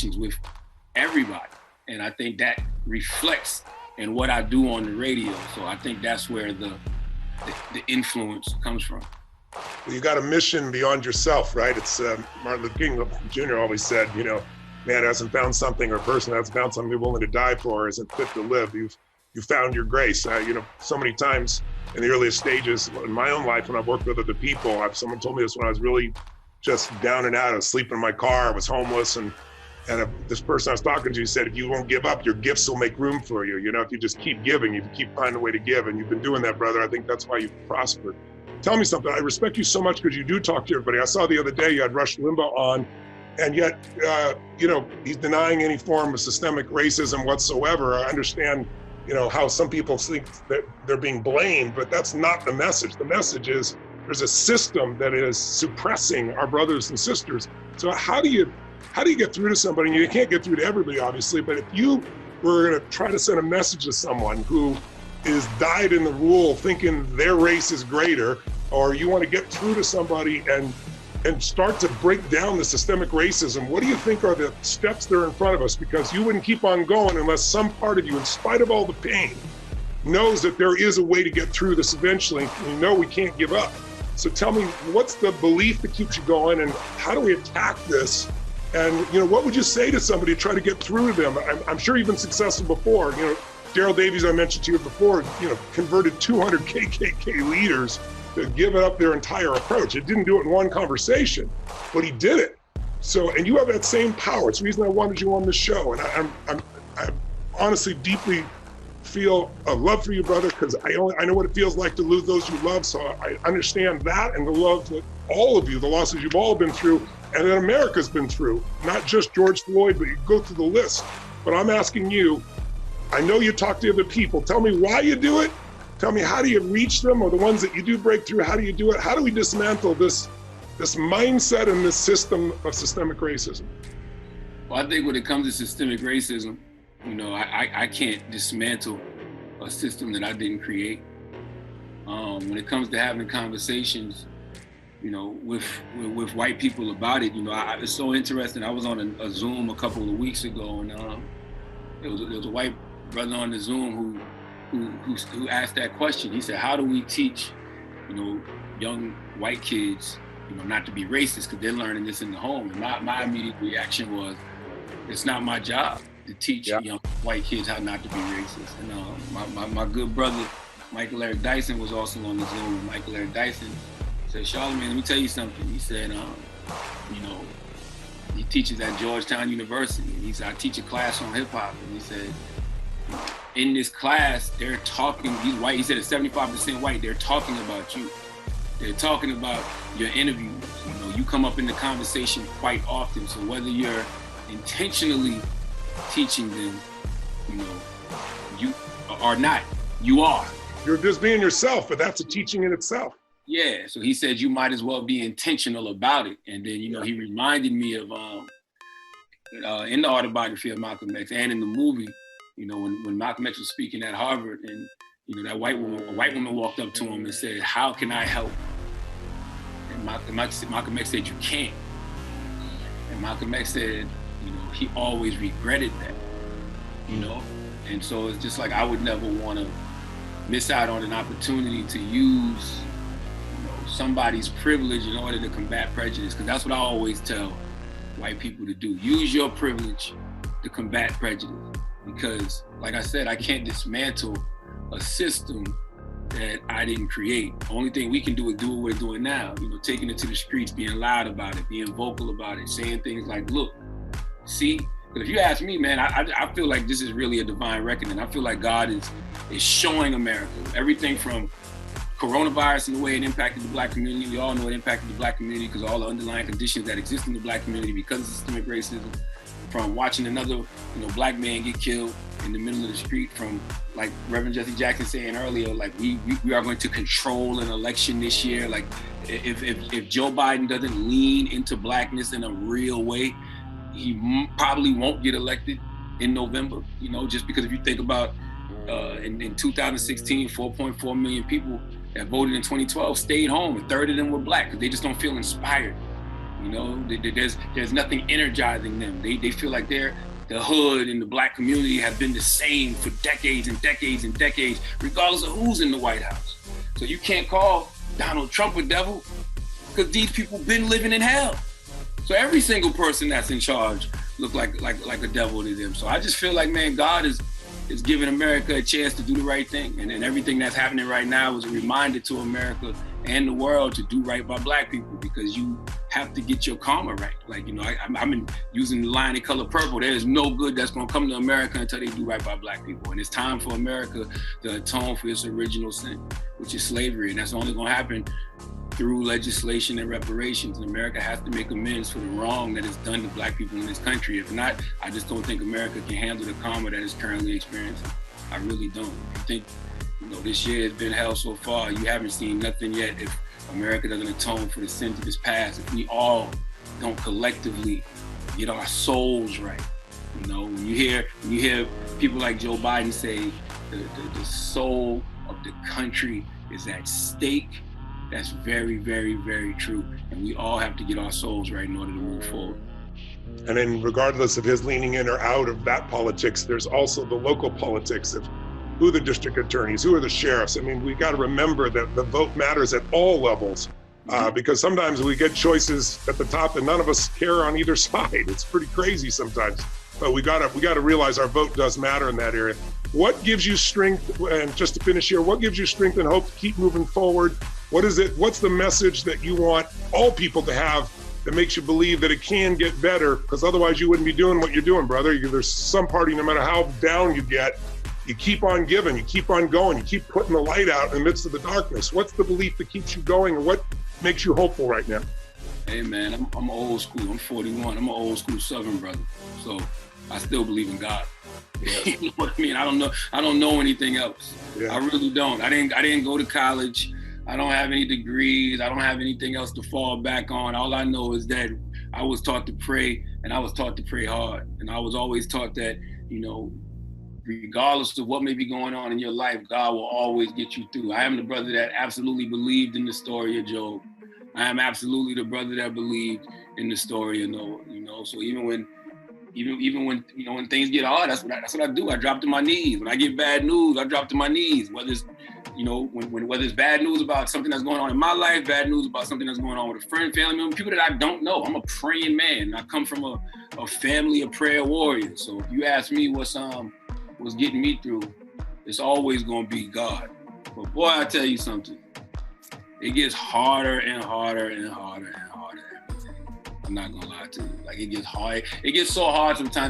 with everybody. And I think that reflects in what I do on the radio. So I think that's where the influence comes from. Well, you got a mission beyond yourself, right? It's Martin Luther King Jr. always said, man hasn't found something, or a person hasn't found something they're willing to die for, isn't fit to live. You found your grace. So many times in the earliest stages in my own life, when I've worked with other people, someone told me this when I was really just down and out. I was sleeping in my car, I was homeless, and this person I was talking to said, if you won't give up, your gifts will make room for you. If you just keep giving, if you keep finding a way to give, and you've been doing that, brother, I think that's why you've prospered. Tell me something. I respect you so much because you do talk to everybody. I saw the other day you had Rush Limbaugh on, and yet, he's denying any form of systemic racism whatsoever. I understand, how some people think that they're being blamed, but that's not the message. The message is there's a system that is suppressing our brothers and sisters. So how do you get through to somebody? And you can't get through to everybody, obviously, but if you were going to try to send a message to someone who is dyed in the wool thinking their race is greater, or you want to get through to somebody and start to break down the systemic racism, what do you think are the steps that are in front of us? Because you wouldn't keep on going unless some part of you, in spite of all the pain, knows that there is a way to get through this eventually. We can't give up. So tell me, what's the belief that keeps you going, and how do we attack this? And what would you say to somebody to try to get through to them? I'm sure you've been successful before. Daryl Davies, I mentioned to you before, converted 200 KKK leaders to give up their entire approach. It didn't do it in one conversation, but he did it. So, and you have that same power. It's the reason I wanted you on the show. And I honestly deeply feel a love for you, brother, because I know what it feels like to lose those you love. So I understand that, and the love that all of you, the losses you've all been through, and that America's been through, not just George Floyd, but you go through the list. But I'm asking you, I know you talk to other people. Tell me why you do it. Tell me, how do you reach them, or the ones that you do break through, how do you do it? How do we dismantle this mindset and this system of systemic racism? Well, I think when it comes to systemic racism, I can't dismantle a system that I didn't create. When it comes to having conversations, with white people about it, it's so interesting. I was on a Zoom a couple of weeks ago, and there was a white brother on the Zoom who asked that question. He said, how do we teach, young white kids, not to be racist, because they're learning this in the home? And my immediate reaction was, it's not my job to teach young white kids how not to be racist. And my good brother, Michael Eric Dyson, was also on the Zoom. And Michael Eric Dyson said, Charlamagne, let me tell you something. He said, he teaches at Georgetown University. And he said, I teach a class on hip hop. And he said, in this class, they're talking, he's white, he said it's 75% white, they're talking about you. They're talking about your interviews. You come up in the conversation quite often. So whether you're intentionally teaching them, you or not, you are. You're just being yourself, but that's a teaching in itself. Yeah, so he said you might as well be intentional about it. And then, he reminded me of, in the autobiography of Malcolm X and in the movie, when Malcolm X was speaking at Harvard, and a white woman walked up to him and said, how can I help? And Malcolm X said, you can't. And Malcolm X said, he always regretted that, And so it's just like, I would never want to miss out on an opportunity to use somebody's privilege in order to combat prejudice, because that's what I always tell white people to do. Use your privilege to combat prejudice. Because, like I said, I can't dismantle a system that I didn't create. The only thing we can do is do what we're doing now. Taking it to the streets, being loud about it, being vocal about it, saying things like, look, see? Because if you ask me, man, I feel like this is really a divine reckoning. I feel like God is showing America everything from coronavirus and the way it impacted the Black community. We all know it impacted the Black community because of all the underlying conditions that exist in the Black community because of systemic racism. From watching another, Black man get killed in the middle of the street, from like Reverend Jesse Jackson saying earlier, like we are going to control an election this year. Like if Joe Biden doesn't lean into Blackness in a real way, he probably won't get elected in November. Just because if you think about in 2016, 4.4 million people that voted in 2012 stayed home. A third of them were Black because they just don't feel inspired You know, there's nothing energizing them. They feel like the hood and the black community have been the same for decades and decades and decades, regardless of who's in the White House. So you can't call Donald Trump a devil, because these people been living in hell. So every single person that's in charge look like a devil to them. So I just feel like, man, God is giving America a chance to do the right thing. And everything that's happening right now is a reminder to America and the world to do right by black people, because you have to get your karma right. Like, you know, I've been using the line in color purple. There is no good that's gonna come to America until they do right by black people. And it's time for America to atone for its original sin, which is slavery. And that's only gonna happen through legislation and reparations. And America has to make amends for the wrong that is done to black people in this country. If not, I just don't think America can handle the karma that it's currently experiencing. I really don't. I think, you know, this year has been hell so far. You haven't seen nothing yet. If America doesn't atone for the sins of its past, if we all don't collectively get our souls right. You know, when you hear people like Joe Biden say the soul of the country is at stake, that's very, very, very true. And we all have to get our souls right in order to move forward. And then regardless of his leaning in or out of that politics, there's also the local politics of who are the district attorneys, who are the sheriffs. I mean, we got to remember that the vote matters at all levels, because sometimes we get choices at the top and none of us care on either side. It's pretty crazy sometimes, but we got to realize our vote does matter in that area. What gives you strength, and just to finish here, what gives you strength and hope to keep moving forward? What is it? What's the message that you want all people to have that makes you believe that it can get better? Because otherwise you wouldn't be doing what you're doing, brother. There's some party, no matter how down you get, you keep on giving, you keep on going, you keep putting the light out in the midst of the darkness. What's the belief that keeps you going, and what makes you hopeful right now? Hey man, I'm old school. I'm 41. I'm an old school Southern brother. So I still believe in God. Yeah. You know what I mean? I don't know anything else. Yeah. I really don't. I didn't go to college. I don't have any degrees. I don't have anything else to fall back on. All I know is that I was taught to pray, and I was taught to pray hard. And I was always taught that, you know, regardless of what may be going on in your life, God will always get you through. I am the brother that absolutely believed in the story of Job. I am absolutely the brother that believed in the story of Noah. You know, so even when you know, when things get hard, that's what I do. I drop to my knees. When I get bad news, I drop to my knees. Whether it's, you know, whether it's bad news about something that's going on in my life, bad news about something that's going on with a friend, family member, people that I don't know. I'm a praying man. I come from a family of prayer warriors. So if you ask me what's getting me through, it's always gonna be God. But boy, I tell you something, it gets harder and harder and harder and harder every day. I'm not gonna lie to you. Like, it gets hard. It gets so hard sometimes